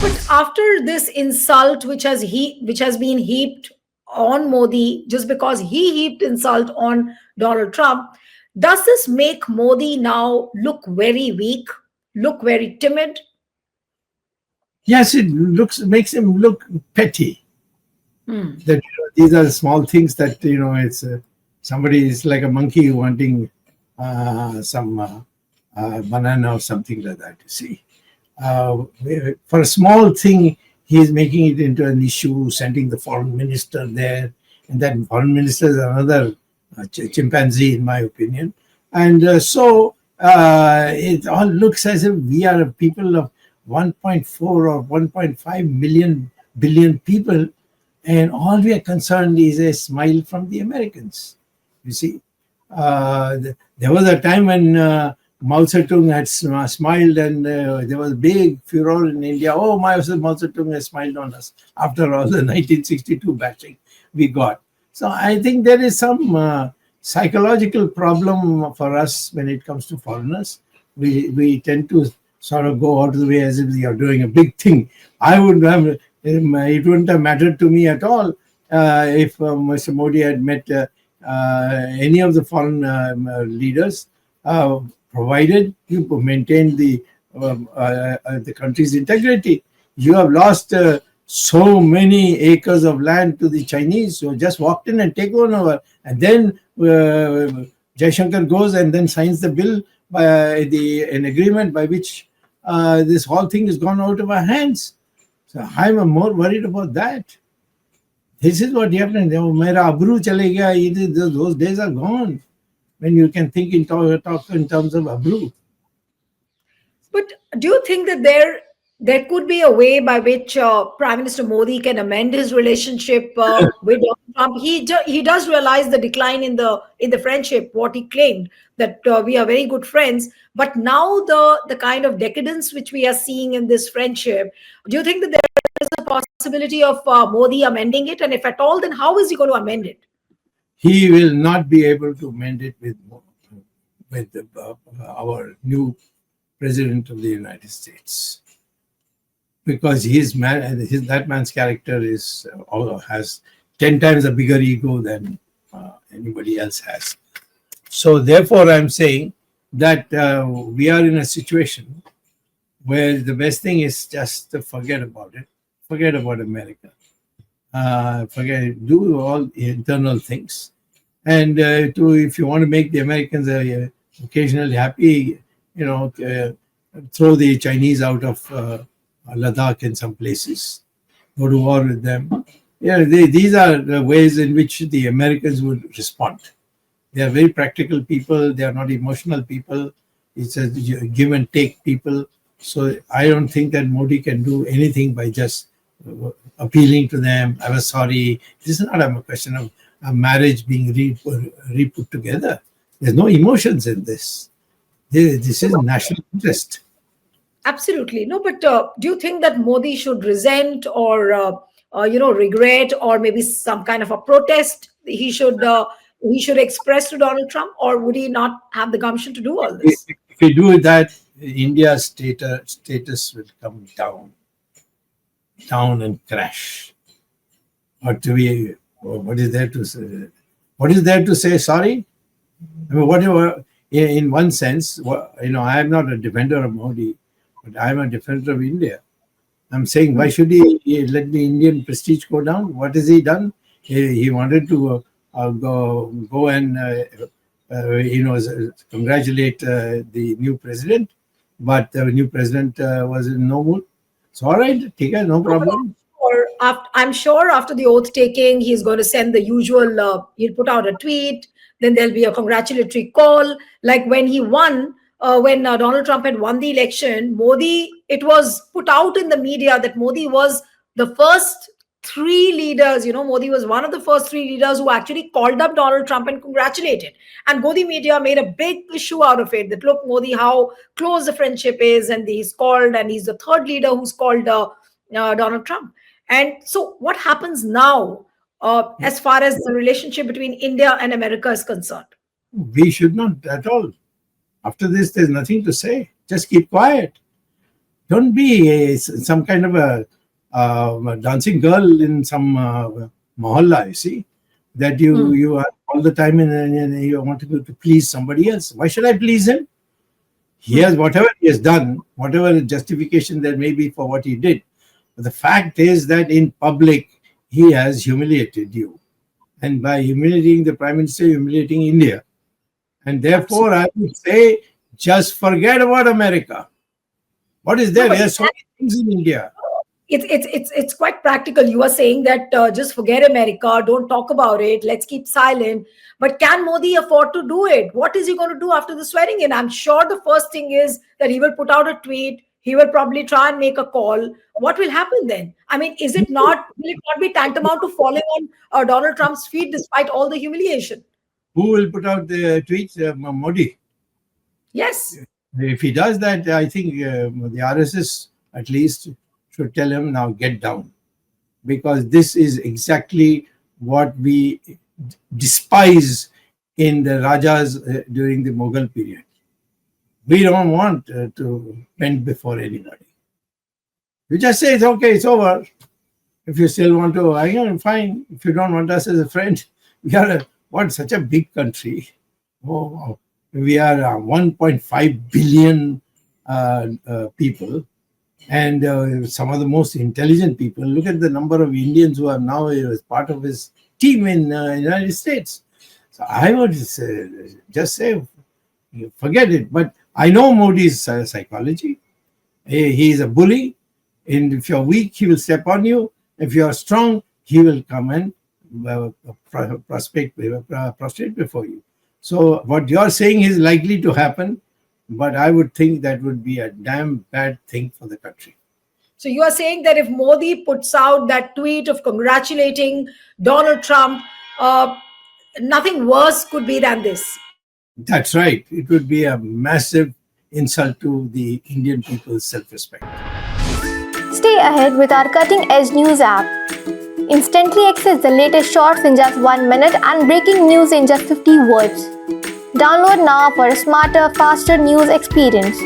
But after this insult, which has been heaped on Modi, just because he heaped insult on Donald Trump, does this make Modi now look very weak, look very timid? Yes, it makes him look petty. That these are small things that it's somebody is like a monkey wanting some banana or something like that. You see, for a small thing, he is making it into an issue, sending the foreign minister there, and that foreign minister is another chimpanzee, in my opinion. And so it all looks as if we are a people of 1.4 or 1.5 billion people, and all we are concerned is a smile from the Americans. You see, there was a time when Mao Zedong had smiled, and there was big furor in India. Oh, Mao Zedong has smiled on us after all the 1962 bashing we got. So I think there is some psychological problem for us when it comes to foreigners. We tend to sort of go out of the way as if we are doing a big thing. It wouldn't have mattered to me at all if Mr. Modi had met any of the foreign leaders, provided you maintain the country's integrity. You have lost so many acres of land to the Chinese who just walked in and take one over, and then Jaishankar goes and then signs the bill by an agreement by which this whole thing has gone out of our hands. So I'm more worried about that. This is what happened. Mera abru chale gaya. Those days are gone when you can think talk in terms of abru. But do you think that there could be a way by which Prime Minister Modi can amend his relationship with Donald Trump? He does realize the decline in the friendship, what he claimed, that we are very good friends. But now the kind of decadence which we are seeing in this friendship, do you think that there is a possibility of Modi amending it? And if at all, then how is he going to amend it? He will not be able to amend it with our new President of the United States, because that man's character has 10 times a bigger ego than anybody else has. So therefore, I'm saying that we are in a situation where the best thing is just to forget about it, forget about America, do all internal things, and if you want to make the Americans occasionally happy, throw the Chinese out of Ladakh in some places, go to war with them. These are the ways in which the Americans would respond. They are very practical people. They are not emotional people. It's a give and take people. So I don't think that Modi can do anything by just appealing to them. I was sorry. This is not a question of a marriage being re-put together. There's no emotions in this. This is national interest. Absolutely. No, but do you think that Modi should resent or regret, or maybe some kind of a protest he should express to Donald Trump, or would he not have the gumption to do all this? If we do that, India's status will come down and crash. What is there to say? What is there to say? Sorry. I mean, whatever. In one sense, I am not a defender of Modi, but I am a defender of India. I'm saying, why should he let the Indian prestige go down? What has he done? He wanted to go and congratulate the new president, but the new president was in no mood. So all right, take it, no problem. I'm sure after the oath taking, he's going to send the usual. He'll put out a tweet. Then there'll be a congratulatory call. Like when he won, when Donald Trump had won the election, it was put out in the media that Modi was the first three leaders. Modi was one of the first three leaders who actually called up Donald Trump and congratulated. And Modi media made a big issue out of it. That look, Modi, how close the friendship is, and he's the third leader who's called Donald Trump. And so what happens now as far as the relationship between India and America is concerned? We should not at all. After this, there's nothing to say. Just keep quiet. Don't be some kind of a dancing girl in some mohalla, you see, that you are all the time and you want to please somebody else. Why should I please him? He has whatever he has done, whatever justification there may be for what he did. But the fact is that in public, he has humiliated you. And by humiliating the Prime Minister, humiliating India. And therefore, I would say, just forget about America. What is there? There are so many things in India. It's quite practical. You are saying that just forget America, don't talk about it, let's keep silent. But can Modi afford to do it? What is he going to do after the swearing in? I'm sure the first thing is that he will put out a tweet. He will probably try and make a call. What will happen then? I mean, will it not be tantamount to falling on Donald Trump's feet despite all the humiliation? Who will put out the tweets? Modi. Yes. If he does that, I think the RSS at least should tell him, now get down. Because this is exactly what we despise in the Rajas during the Mughal period. We don't want to bend before anybody. You just say, it's okay, it's over. If you still want to, fine. If you don't want us as a friend, we are such a big country. Oh, we are 1.5 billion people, and some of the most intelligent people. Look at the number of Indians who are now as part of his team in the United States. So I would just say, forget it. But I know Modi's psychology. He is a bully. And if you're weak, he will step on you. If you're strong, he will come and prostrate before you. So what you're saying is likely to happen, but I would think that would be a damn bad thing for the country. So you are saying that if Modi puts out that tweet of congratulating Donald Trump, nothing worse could be than this. That's right. It would be a massive insult to the Indian people's self-respect. Stay ahead with our cutting-edge news app. Instantly access the latest shorts in just 1 minute and breaking news in just 50 words. Download now for a smarter, faster news experience.